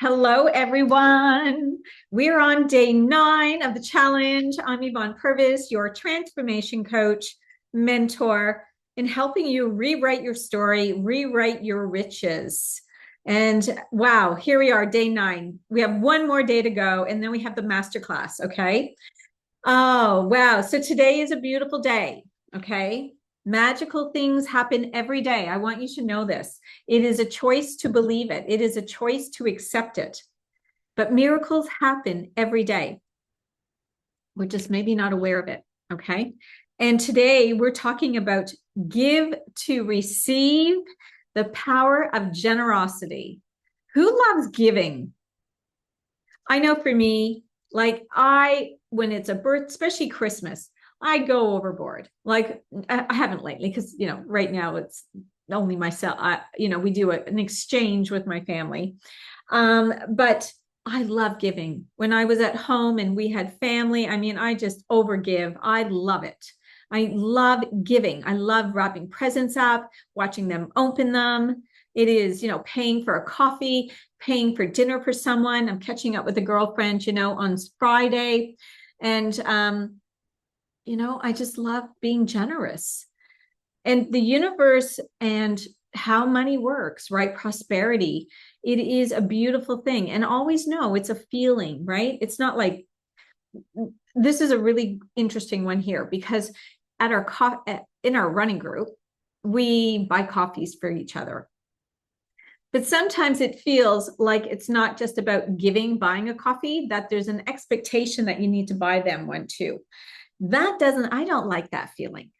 Hello, everyone. We're on day 9 of the challenge. I'm Yvonne Purvis, your transformation coach, mentor, in helping you rewrite your story, rewrite your riches. And wow, here we are, day 9. We have one more day to go, and then we have the masterclass. Okay. Oh, wow. So today is a beautiful day. Okay. Magical things happen every day. I want you to know this. It is a choice to believe it, it is a choice to accept it. But miracles happen every day. We're just maybe not aware of it. Okay. And today we're talking about give to receive, the power of generosity. Who loves giving? I know for me, when it's a birth, especially Christmas, I go overboard. Like I haven't lately because, right now it's only myself. We do an exchange with my family. But I love giving. When I was at home and we had family, I just overgive. I love it. I love giving. I love wrapping presents up, watching them open them. It is, paying for a coffee, paying for dinner for someone. I'm catching up with a girlfriend, on Friday. And, I just love being generous. And the universe and how money works, right? Prosperity, it is a beautiful thing. And always know it's a feeling, right? It's not like, this is a really interesting one here because in our running group, we buy coffees for each other. But sometimes it feels like it's not just about buying a coffee, that there's an expectation that you need to buy them one too. I don't like that feeling,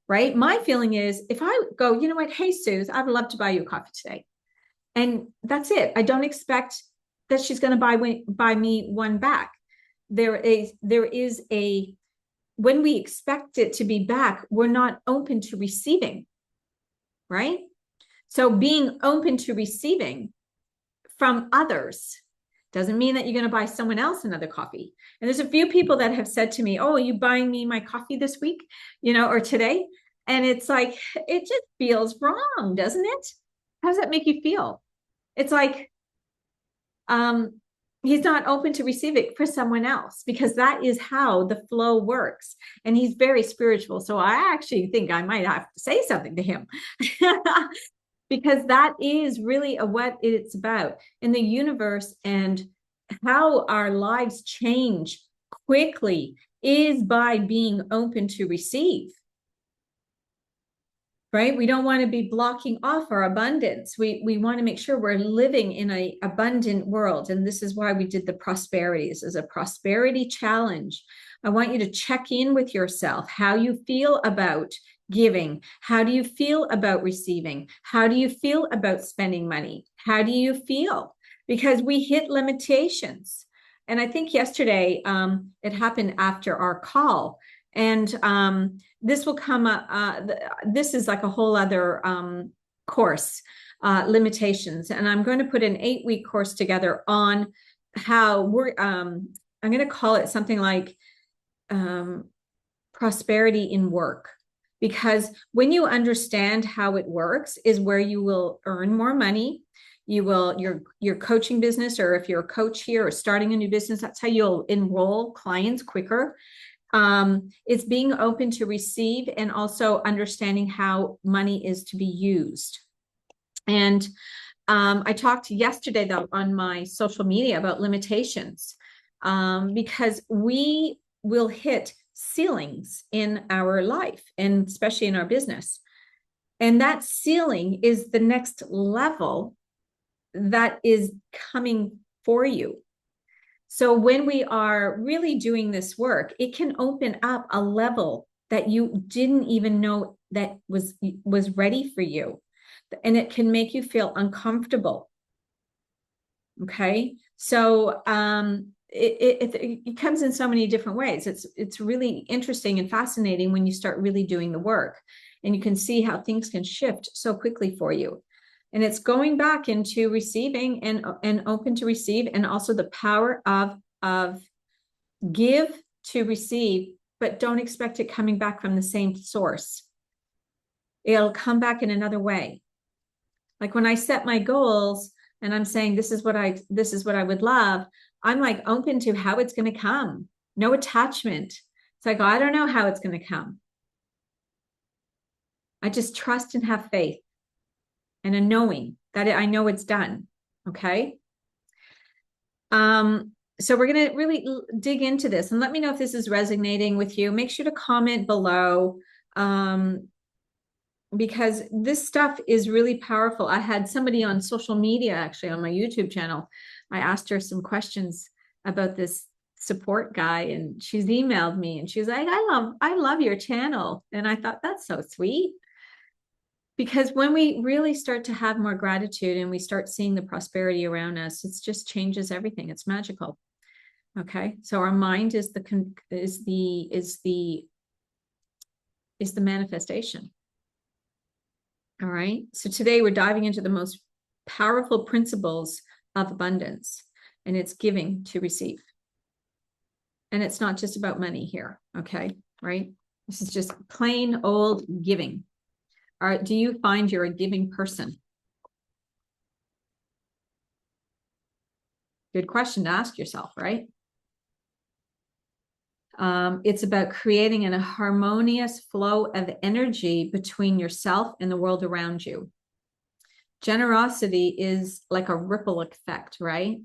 right? My feeling is if I go, you know what, hey, Suze, I'd love to buy you a coffee today. And that's it. I don't expect that she's going to buy me one back. There is when we expect it to be back, we're not open to receiving, right? So being open to receiving from others doesn't mean that you're going to buy someone else another coffee. And there's a few people that have said to me, oh, are you buying me my coffee this week, or today? And it's like, it just feels wrong, doesn't it? How does that make you feel? It's like, he's not open to receive it for someone else because that is how the flow works. And he's very spiritual. So I actually think I might have to say something to him. Because that is really what it's about in the universe, and how our lives change quickly is by being open to receive, right? We don't want to be blocking off our abundance. We want to make sure we're living in an abundant world. And this is why we did the prosperity. This is a prosperity challenge. I want you to check in with yourself, how you feel about giving. How do you feel about receiving? How do you feel about spending money? How do you feel? Because we hit limitations. And I think yesterday it happened after our call. And this will come up. This is like a whole other course, limitations. And I'm going to put an 8-week course together on how I'm going to call it something like prosperity in work. Because when you understand how it works is where you will earn more money. Your coaching business, or if you're a coach here or starting a new business, that's how you'll enroll clients quicker. It's being open to receive and also understanding how money is to be used. And I talked yesterday though on my social media about limitations, because we will hit ceilings in our life and especially in our business. And that ceiling is the next level that is coming for you. So when we are really doing this work, it can open up a level that you didn't even know that was ready for you. And it can make you feel uncomfortable. Okay. So it comes in so many different ways. It's really interesting and fascinating when you start really doing the work, and you can see how things can shift so quickly for you. And it's going back into receiving and open to receive, and also the power of give to receive, but don't expect it coming back from the same source. It'll come back in another way. Like when I set my goals, and I'm saying, this is what I would love. I'm like open to how it's going to come. No attachment. It's like, I don't know how it's going to come. I just trust and have faith and a knowing that I know it's done. Okay. So we're going to really dig into this, and let me know if this is resonating with you. Make sure to comment below, because this stuff is really powerful. I had somebody on social media, actually on my YouTube channel. I asked her some questions about this support guy, and she's emailed me and she's like, I love your channel. And I thought, that's so sweet. Because when we really start to have more gratitude and we start seeing the prosperity around us, it just changes everything. It's magical. Okay. So our mind is the manifestation. All right. So today we're diving into the most powerful principles of abundance, and it's giving to receive. And it's not just about money here. Okay. Right. This is just plain old giving. All right. Do you find you're a giving person? Good question to ask yourself, right? It's about creating a harmonious flow of energy between yourself and the world around you. Generosity is like a ripple effect, right?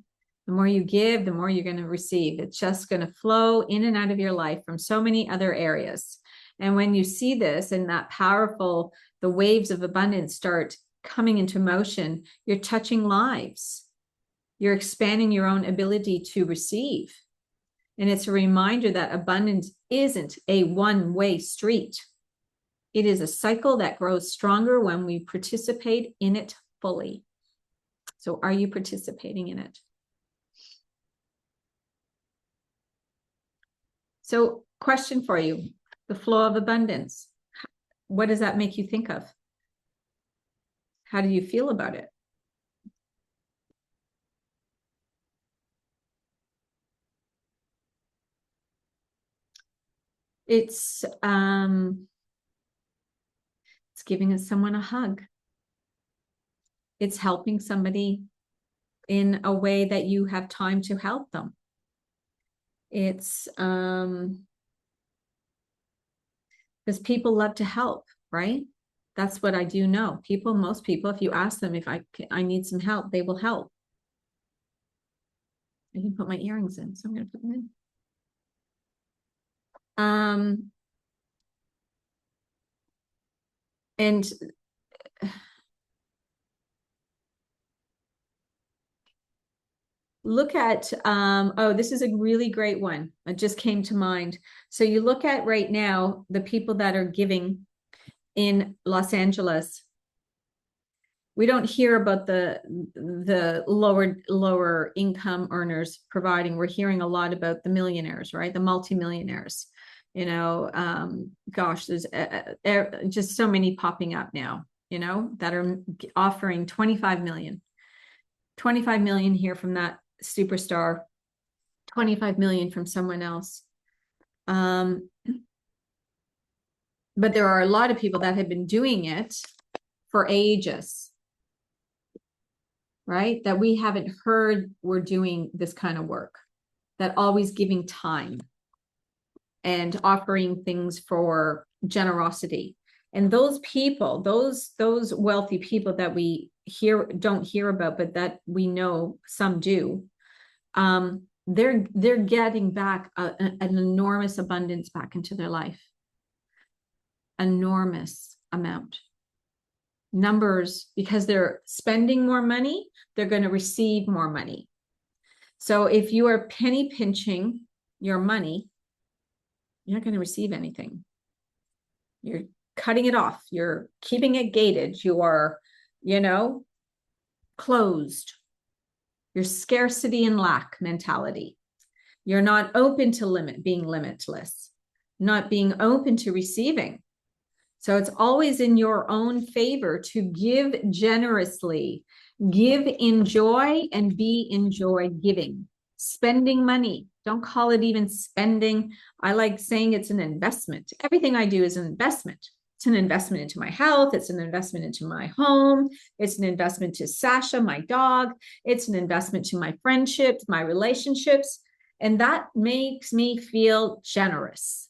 The more you give, the more you're going to receive. It's just going to flow in and out of your life from so many other areas. And when you see this and that powerful, the waves of abundance start coming into motion, you're touching lives. You're expanding your own ability to receive. And it's a reminder that abundance isn't a one-way street. It is a cycle that grows stronger when we participate in it fully. So are you participating in it? So question for you, the flow of abundance. What does that make you think of? How do you feel about it? It's giving someone a hug. It's helping somebody in a way that you have time to help them. It's because people love to help, right? That's what I do know. Most people, if you ask them if I need some help, they will help. I can put my earrings in, so I'm going to put them in. And look at, oh, this is a really great one. It just came to mind. So you look at right now, the people that are giving in Los Angeles. We don't hear about the lower income earners providing. We're hearing a lot about the millionaires, right? The multimillionaires. You know, gosh, there's just so many popping up now, you know, that are offering 25 million here from that superstar, 25 million from someone else. But there are a lot of people that have been doing it for ages, right? That we haven't heard we're doing this kind of work, that always giving time and offering things for generosity. And those people, those wealthy people that we don't hear about, but that we know some do, they're getting back an enormous abundance back into their life. Enormous amount. Numbers, because they're spending more money, they're going to receive more money. So if you are penny pinching your money, you're not going to receive anything. You're cutting it off. You're keeping it gated. You are, you know, closed. Your scarcity and lack mentality. You're not open to being limitless, not being open to receiving. So it's always in your own favor to give generously, give in joy, and be in joy giving. Spending money. Don't call it even spending. I like saying it's an investment. Everything I do is an investment. It's an investment into my health. It's an investment into my home. It's an investment to Sasha, my dog. It's an investment to my friendships, my relationships. And that makes me feel generous.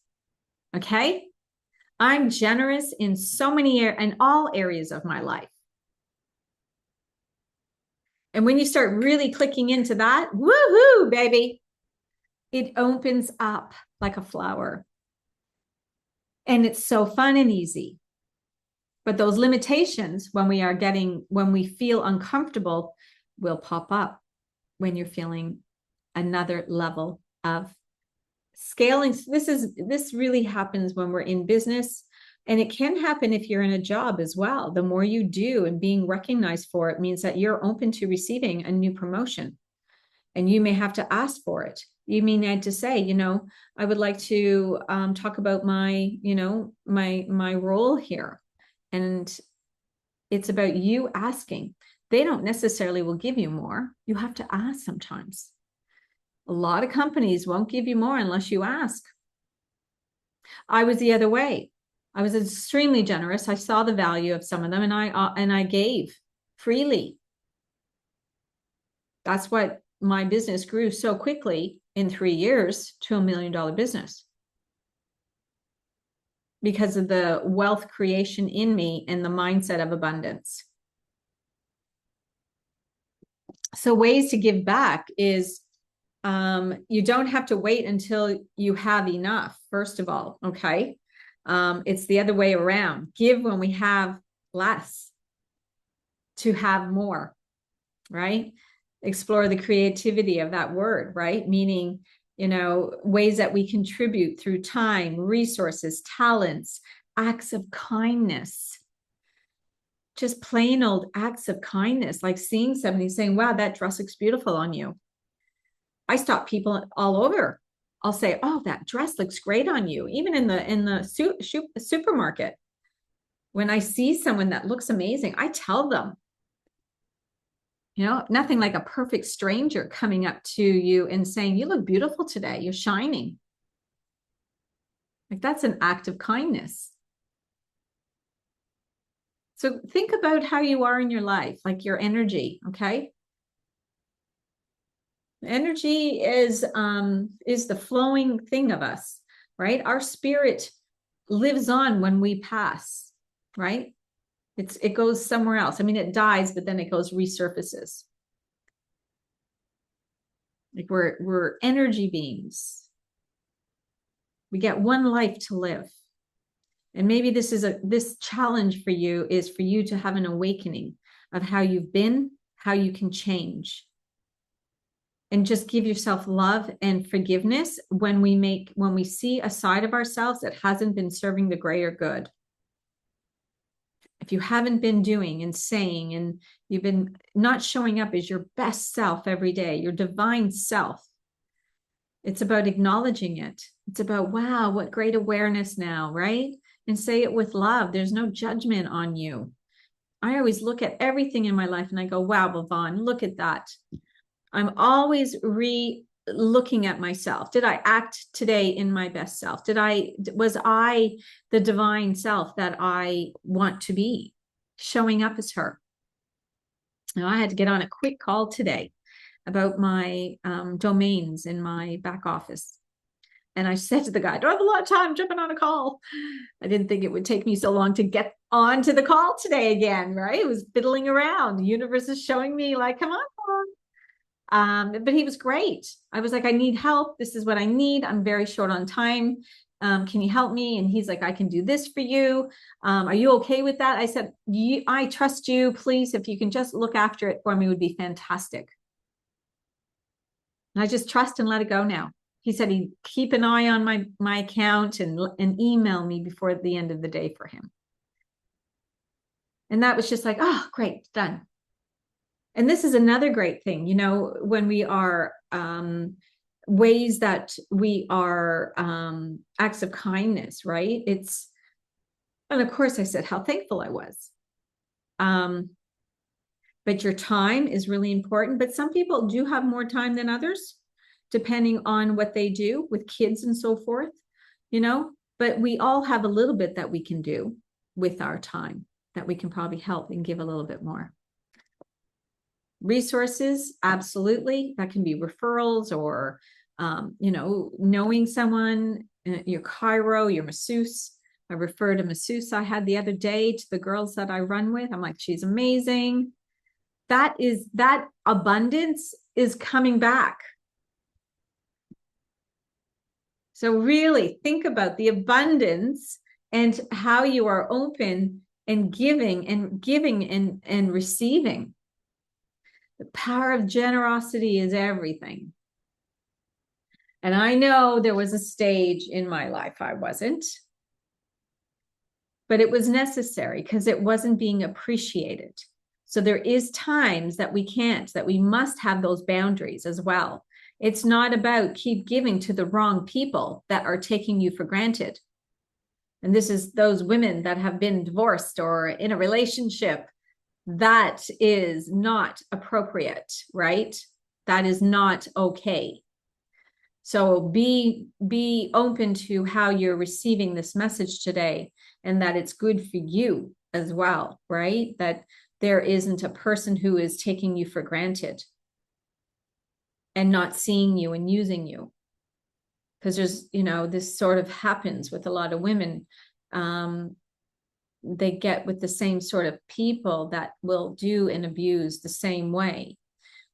Okay. I'm generous in so many, in all areas of my life. And when you start really clicking into that, woohoo, baby, it opens up like a flower. And it's so fun and easy. But those limitations, when we feel uncomfortable, will pop up when you're feeling another level of scaling. This really happens when we're in business, and it can happen if you're in a job as well. The more you do and being recognized for it means that you're open to receiving a new promotion, and you may have to ask for it. You may need to say, I would like to talk about my role here. And it's about you asking. They don't necessarily will give you more. You have to ask sometimes. A lot of companies won't give you more unless you ask. I was the other way. I was extremely generous. I saw the value of some of them, and I gave freely. That's what my business grew so quickly in 3 years to $1 million business, because of the wealth creation in me and the mindset of abundance. So ways to give back is, you don't have to wait until you have enough, first of all, okay? It's the other way around. Give when we have less to have more, right? Explore the creativity of that word, right? Meaning, ways that we contribute through time, resources, talents, acts of kindness. Just plain old acts of kindness, like seeing somebody saying, wow, that dress looks beautiful on you. I stop people all over. I'll say, oh, that dress looks great on you. Even in the supermarket, when I see someone that looks amazing, I tell them. Nothing like a perfect stranger coming up to you and saying, you look beautiful today. You're shining. Like, that's an act of kindness. So think about how you are in your life, like your energy, okay? Energy is the flowing thing of us, right? Our spirit lives on when we pass, right? It goes somewhere else. I mean, it dies, but then it goes resurfaces. Like we're energy beings. We get one life to live. And maybe this challenge for you is for you to have an awakening of how you've been, how you can change. And just give yourself love and forgiveness when we see a side of ourselves that hasn't been serving the greater good. If you haven't been doing and saying, and you've been not showing up as your best self every day, your divine self, it's about acknowledging it. It's about, wow, what great awareness now, right? And say it with love. There's no judgment on you. I always look at everything in my life and I go, wow, Yvonne, look at that. I'm always looking at myself. Did I act today in my best self? Was I the divine self that I want to be, showing up as her? Now, I had to get on a quick call today about my domains in my back office. And I said to the guy, I don't have a lot of time jumping on a call. I didn't think it would take me so long to get onto the call today again, right? It was fiddling around. The universe is showing me, like, come on. But he was great. I was like, I need help. This is what I need. I'm very short on time. Can you help me? And he's like, I can do this for you. Are you okay with that? I said, I trust you. Please, if you can just look after it for me, would be fantastic. And I just trust and let it go now. He said he'd keep an eye on my account and email me before the end of the day for him. And that was just like, oh, great, done. And this is another great thing, when we are ways that we are acts of kindness, right? And of course I said how thankful I was. But your time is really important. But some people do have more time than others, depending on what they do with kids and so forth, but we all have a little bit that we can do. with our time that we can probably help and give a little bit more. Resources, absolutely. That can be referrals or, knowing someone, your chiro, your masseuse. I referred a masseuse I had the other day to the girls that I run with. I'm like, she's amazing. That abundance is coming back. So really think about the abundance and how you are open and giving and receiving. The power of generosity is everything. And I know there was a stage in my life I wasn't, but it was necessary because it wasn't being appreciated. So there is times that we can't, that we must have those boundaries as well. It's not about keep giving to the wrong people that are taking you for granted. And this is those women that have been divorced or in a relationship. That is not appropriate, right? That is not okay. So be open to how you're receiving this message today, and that it's good for you as well, right? That there isn't a person who is taking you for granted and not seeing you and using you. Because there's, this sort of happens with a lot of women. They get with the same sort of people that will do and abuse the same way.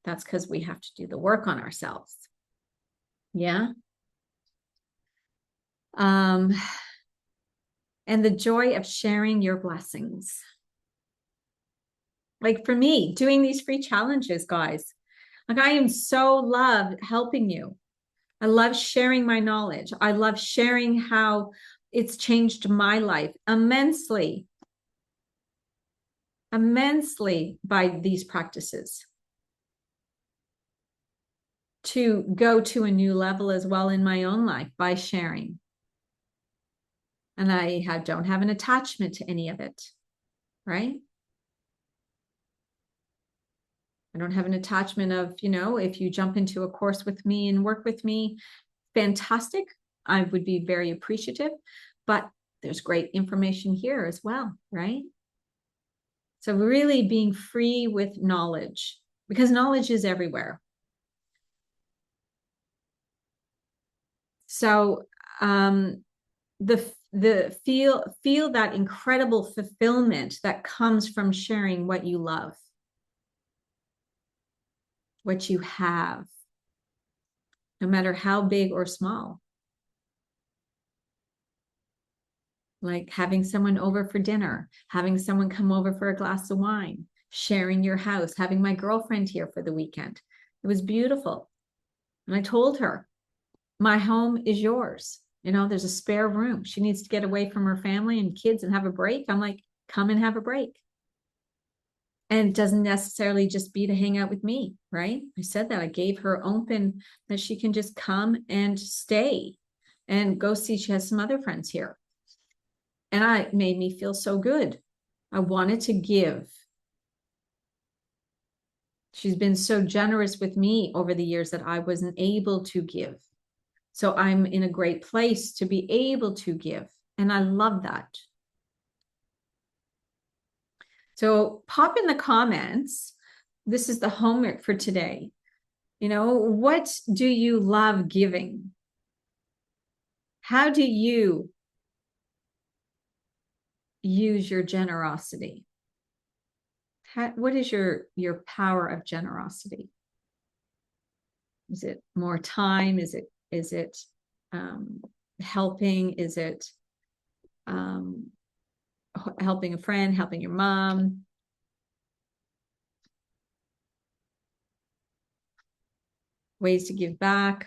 That's because we have to do the work on ourselves. Yeah. And the joy of sharing your blessings. Like for me, doing these free challenges, guys, like I am so loved helping you. I love sharing my knowledge. I love sharing how it's changed my life immensely by these practices. To go to a new level as well in my own life by sharing. And I don't have an attachment to any of it, right? I don't have an attachment of, if you jump into a course with me and work with me, fantastic. I would be very appreciative, but there's great information here as well, right? So really being free with knowledge, because knowledge is everywhere. So the feel that incredible fulfillment that comes from sharing what you love, what you have, no matter how big or small. Like having someone over for dinner, having someone come over for a glass of wine, sharing your house, having my girlfriend here for the weekend. It was beautiful. And I told her, my home is yours. There's a spare room. She needs to get away from her family and kids and have a break. I'm like, come and have a break. And it doesn't necessarily just be to hang out with me, right? I said that I gave her open that she can just come and stay and go see. She has some other friends here. And it made me feel so good. I wanted to give. She's been so generous with me over the years that I wasn't able to give. So I'm in a great place to be able to give. And I love that. So pop in the comments. This is the homework for today. What do you love giving? How do you use your generosity? What is your power of generosity? Is it more time? Is it helping? Is it helping a friend, helping your mom? Ways to give back.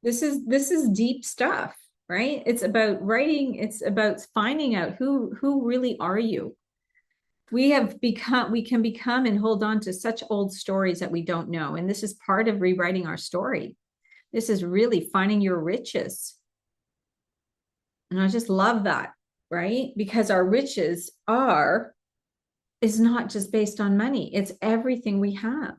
This is deep stuff, right? It's about writing. It's about finding out who really are you. We can become and hold on to such old stories that we don't know. And this is part of rewriting our story. This is really finding your riches. And I just love that, right? Because our riches is not just based on money. It's everything we have.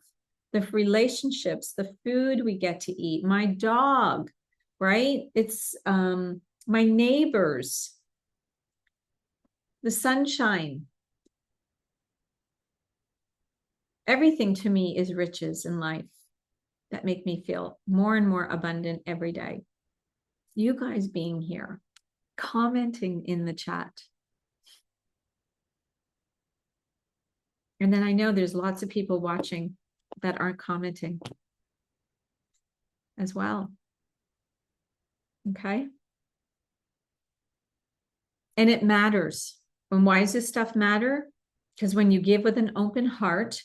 The relationships, the food we get to eat, my dog, right? It's my neighbors. the sunshine. Everything to me is riches in life that make me feel more and more abundant every day. You guys being here, commenting in the chat. And then I know there's lots of people watching that aren't commenting as well. Okay. And it matters. And why does this stuff matter? Because when you give with an open heart,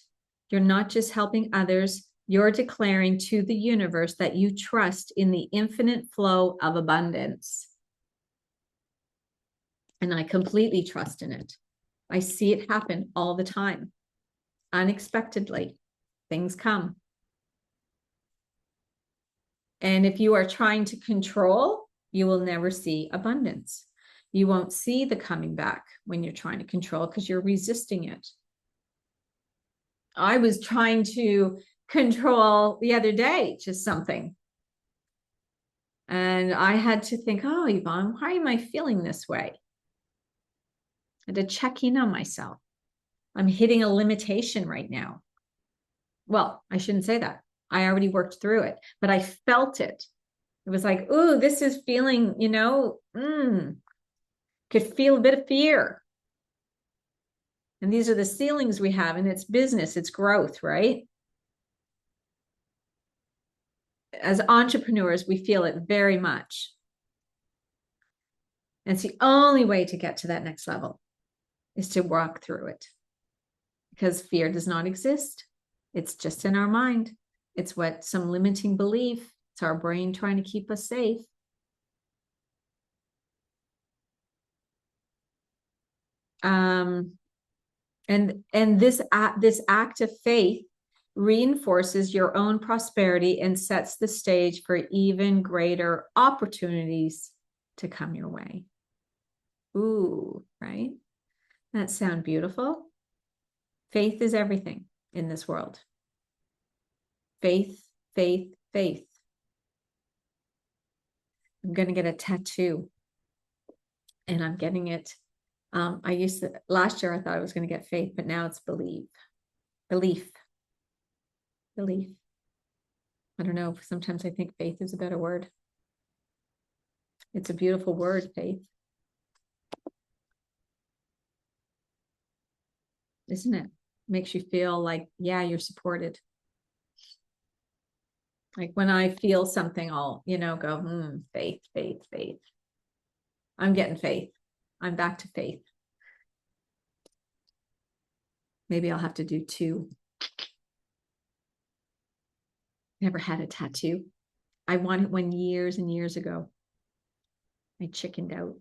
you're not just helping others, you're declaring to the universe that you trust in the infinite flow of abundance. And I completely trust in it. I see it happen all the time. Unexpectedly, things come. And if you are trying to control, you will never see abundance. You won't see the coming back when you're trying to control because you're resisting it. I was trying to control the other day, just something. And I had to think, oh, Yvonne, why am I feeling this way? I had to check in on myself. I'm hitting a limitation right now. Well, I shouldn't say that. I already worked through it, but I felt it. It was like, ooh, this is feeling, could feel a bit of fear. And these are the ceilings we have, and it's business, it's growth, right? As entrepreneurs, we feel it very much. And it's the only way to get to that next level is to walk through it. Because fear does not exist. It's just in our mind. It's what some limiting belief. It's our brain trying to keep us safe. And this act of faith reinforces your own prosperity and sets the stage for even greater opportunities to come your way. Ooh, right? That sounds beautiful. Faith is everything in this world. Faith, faith, faith. I'm going to get a tattoo, and I'm getting it. Last year I thought I was going to get faith, but now it's believe. Belief. I don't know. Sometimes I think faith is a better word. It's a beautiful word, faith. Isn't it? Makes you feel like, yeah, you're supported. Like when I feel something, I'll, go, faith, faith, faith. I'm getting faith. I'm back to faith. Maybe I'll have to do 2. Never had a tattoo. I wanted one years and years ago. I chickened out.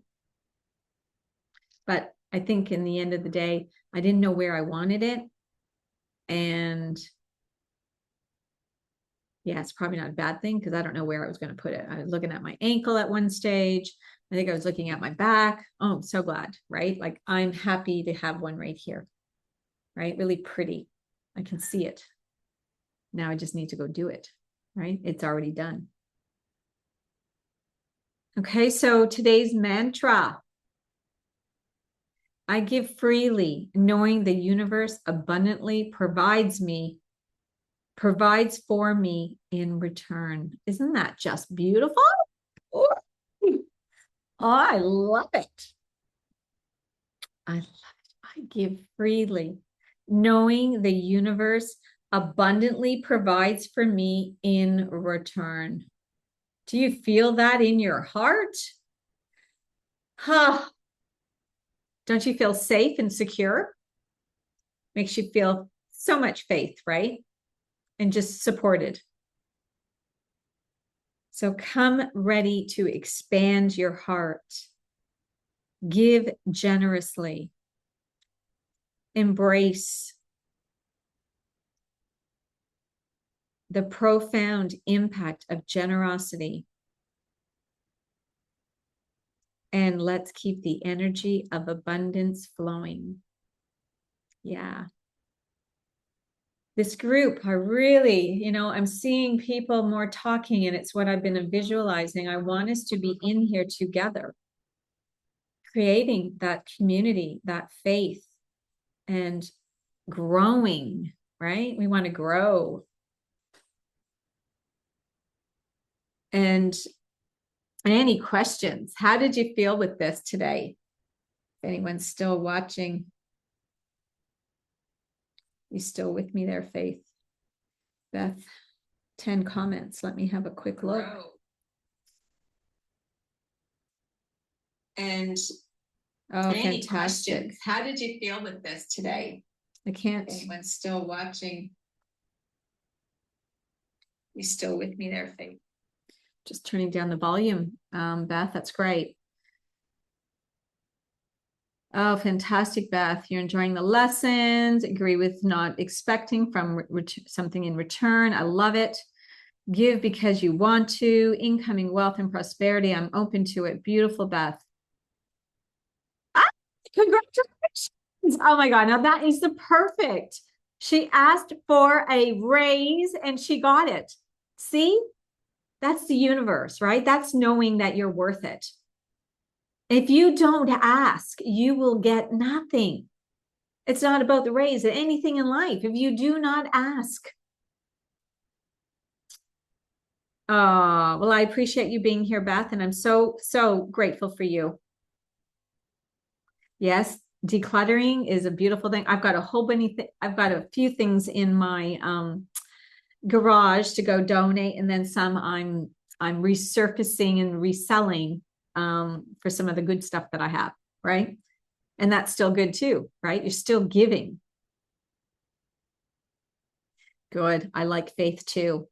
But I think in the end of the day, I didn't know where I wanted it. And yeah, it's probably not a bad thing because I don't know where I was going to put it. I was looking at my ankle at one stage. I think I was looking at my back. Oh, I'm so glad, right? Like I'm happy to have one right here, right? Really pretty. I can see it. Now I just need to go do it, right? It's already done. Okay, so today's mantra. I give freely, knowing the universe abundantly provides for me in return. Isn't that just beautiful? Oh, I love it. I love it. I give freely, knowing the universe abundantly provides for me in return. Do you feel that in your heart? Huh. Don't you feel safe and secure? Makes you feel so much faith, right? And just supported. So come ready to expand your heart. Give generously. Embrace the profound impact of generosity. And let's keep the energy of abundance flowing. Yeah. This group, I really, I'm seeing people more talking, and it's what I've been visualizing. I want us to be in here together. creating that community, that faith, and growing, right? We want to grow. And any questions? How did you feel with this today? If anyone's still watching, you still with me there, Faith? Beth, 10 comments. Let me have a quick look. And any fantastic questions? How did you feel with this today? I can't. Anyone's still watching? You still with me there, Faith? Just turning down the volume, Beth. That's great. Oh, fantastic, Beth. You're enjoying the lessons. Agree with not expecting from something in return. I love it. Give because you want to. Incoming wealth and prosperity. I'm open to it. Beautiful, Beth. Ah, congratulations. Oh my God. Now that is the perfect. She asked for a raise and she got it. See? That's the universe, right? That's knowing that you're worth it. If you don't ask, you will get nothing. It's not about the raise, anything in life. If you do not ask. Well, I appreciate you being here, Beth, and I'm so, so grateful for you. Yes, decluttering is a beautiful thing. I've got a whole bunch I've got a few things in my garage to go donate, and then some I'm resurfacing and reselling for some of the good stuff that I have, right? And that's still good too, right? You're still giving. Good. I like Faith too.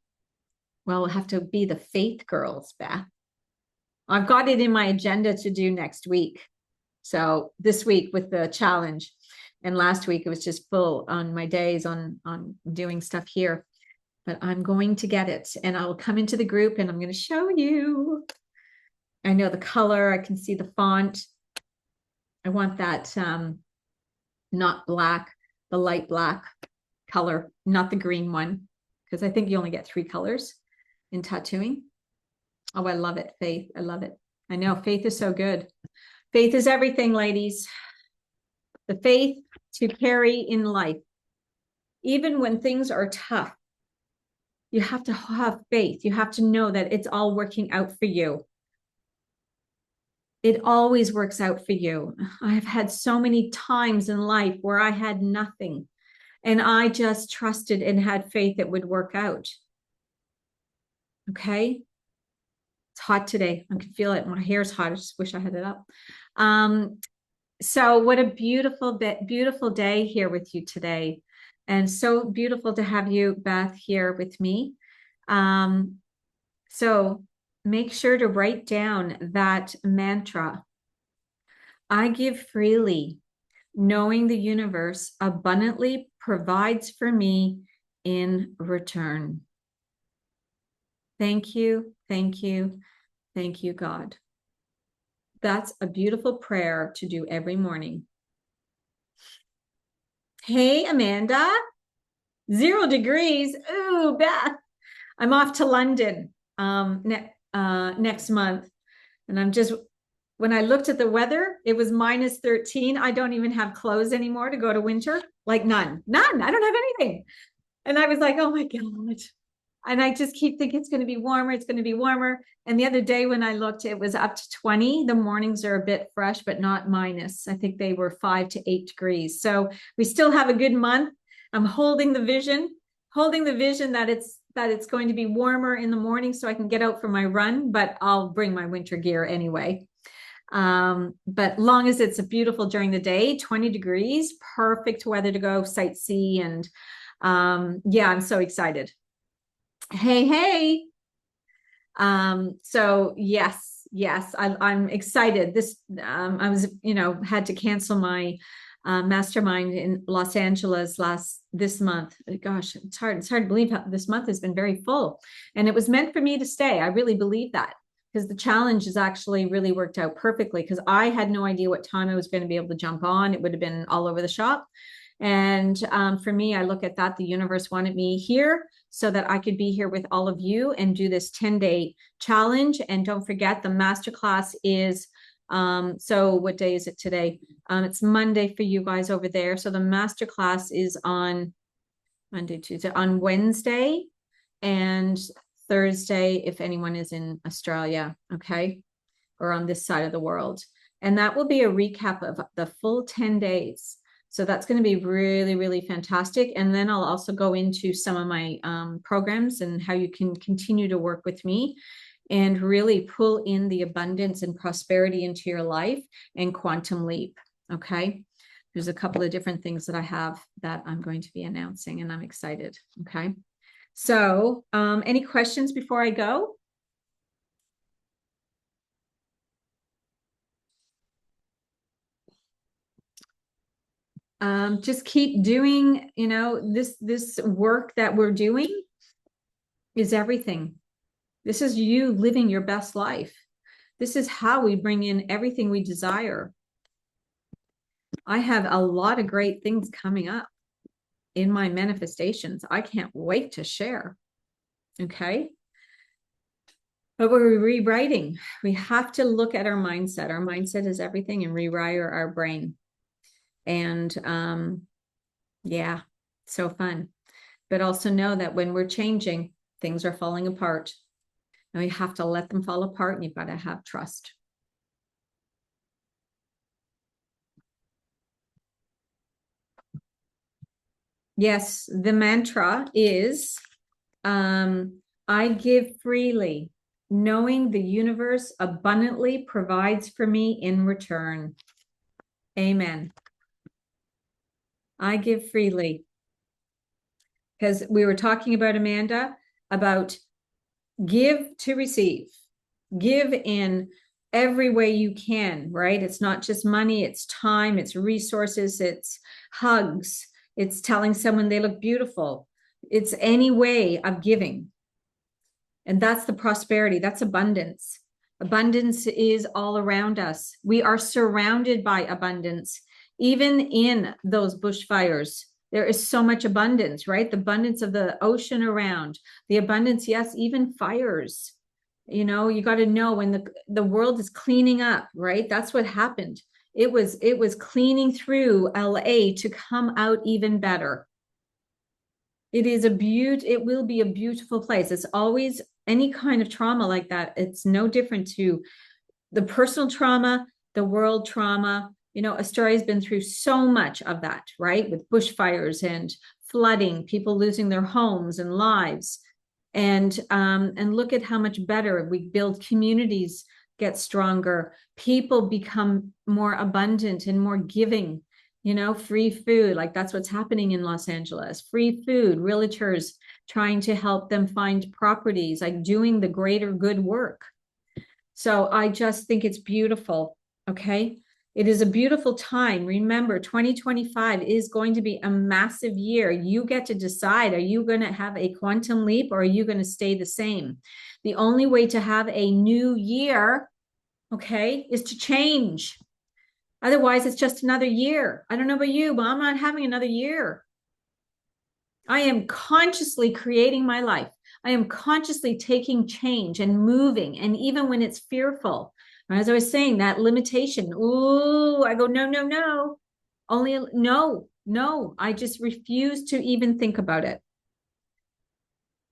Well, we'll have to be the Faith girls, Beth. I've got it in my agenda to do next week. So this week with the challenge, and last week it was just full on my days on doing stuff here. But I'm going to get it, and I'll come into the group and I'm going to show you. I know the color. I can see the font. I want that not black, the light black color, not the green one, because I think you only get 3 colors in tattooing. Oh, I love it, Faith. I love it. I know Faith is so good. Faith is everything, ladies. The faith to carry in life. Even when things are tough, you have to have faith. You have to know that it's all working out for you. It always works out for you. I've had so many times in life where I had nothing, and I just trusted and had faith it would work out. Okay. It's hot today. I can feel it. My hair's hot. I just wish I had it up. So what a beautiful day here with you today. And so beautiful to have you, Beth, here with me. So make sure to write down that mantra. I give freely, knowing the universe abundantly provides for me in return. Thank you, thank you, thank you, God. That's a beautiful prayer to do every morning. Hey, Amanda, 0 degrees. Ooh, Beth. I'm off to London next month. And I'm just, when I looked at the weather, it was -13. I don't even have clothes anymore to go to winter. Like none. I don't have anything. And I was like, oh my God. And I just keep thinking it's going to be warmer. It's going to be warmer. And the other day when I looked, it was up to 20. The mornings are a bit fresh, but not minus. I think they were 5 to 8 degrees. So we still have a good month. I'm holding the vision that it's going to be warmer in the morning so I can get out for my run, but I'll bring my winter gear anyway. But long as it's beautiful during the day, 20 degrees, perfect weather to go sightsee. And yeah, I'm so excited. Hey. So yes, I'm excited. I was, had to cancel my mastermind in Los Angeles this month. Gosh, it's hard to believe how this month has been very full, and it was meant for me to stay. I really believe that, because the challenge has actually really worked out perfectly, because I had no idea what time I was going to be able to jump on. It would have been all over the shop. And for me, I look at that, the universe wanted me here so that I could be here with all of you and do this 10-day challenge. And don't forget, the masterclass is So what day is it today? It's Monday for you guys over there. So the masterclass is on Monday, Tuesday, on Wednesday and Thursday, if anyone is in Australia, okay, or on this side of the world. And that will be a recap of the full 10 days. So that's going to be really, really fantastic. And then I'll also go into some of my programs and how you can continue to work with me and really pull in the abundance and prosperity into your life and quantum leap. Okay. There's a couple of different things that I have that I'm going to be announcing, and I'm excited. Okay. So any questions before I go? Just keep doing, this work that we're doing is everything. This is you living your best life. This is how we bring in everything we desire. I have a lot of great things coming up in my manifestations. I can't wait to share. Okay. But we're rewriting. We have to look at our mindset. Our mindset is everything, and rewire our brain. And yeah, so fun. But also know that when we're changing, things are falling apart. And we have to let them fall apart, and you've got to have trust. Yes, the mantra is I give freely, knowing the universe abundantly provides for me in return. Amen. I give freely. Because we were talking about, Amanda, about give to receive. Give in every way you can, right? It's not just money, it's time, it's resources, it's hugs, it's telling someone they look beautiful. It's any way of giving. And that's the prosperity, that's abundance. Abundance is all around us. We are surrounded by abundance. Even in those bushfires, there is so much abundance, right? The abundance of the ocean around, the abundance, yes, even fires. You got to know when the world is cleaning up, right? That's what happened. It was cleaning through LA to come out even better. It will be a beautiful place. It's always any kind of trauma like that. It's no different to the personal trauma, the world trauma. Australia's been through so much of that, right? With bushfires and flooding, people losing their homes and lives. And look at how much better we build. Communities get stronger. People become more abundant and more giving. Free food, like that's what's happening in Los Angeles. Free food, realtors trying to help them find properties, like doing the greater good work. So I just think it's beautiful. Okay. It is a beautiful time. Remember, 2025 is going to be a massive year. You get to decide, are you going to have a quantum leap, or are you going to stay the same? The only way to have a new year, okay, is to change. Otherwise, it's just another year. I don't know about you, but I'm not having another year. I am consciously creating my life. I am consciously taking change and moving. And even when it's fearful, as I was saying, that limitation, ooh, I go, no, no, no. Only no. I just refuse to even think about it.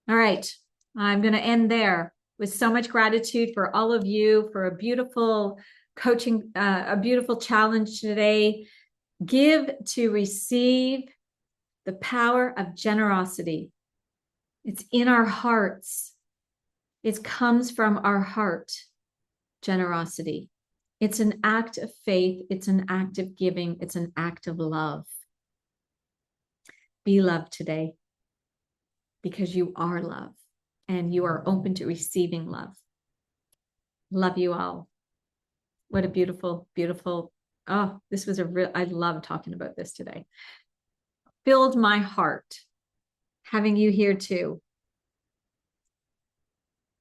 All right. I'm going to end there with so much gratitude for all of you, for a beautiful coaching, a beautiful challenge today. Give to receive. The power of generosity. It's in our hearts. It comes from our heart. Generosity. It's an act of faith. It's an act of giving. It's an act of love. Be loved today, because you are love and you are open to receiving love. Love you all. What a beautiful, beautiful, this was I love talking about this today. Filled my heart having you here too.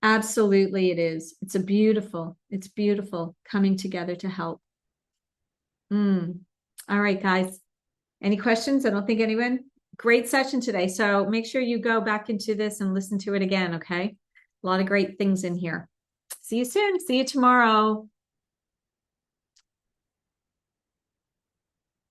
Absolutely, it is. It's beautiful coming together to help. All right, guys. Any questions? I don't think anyone. Great session today. So make sure you go back into this and listen to it again, okay? A lot of great things in here. See you soon. See you tomorrow.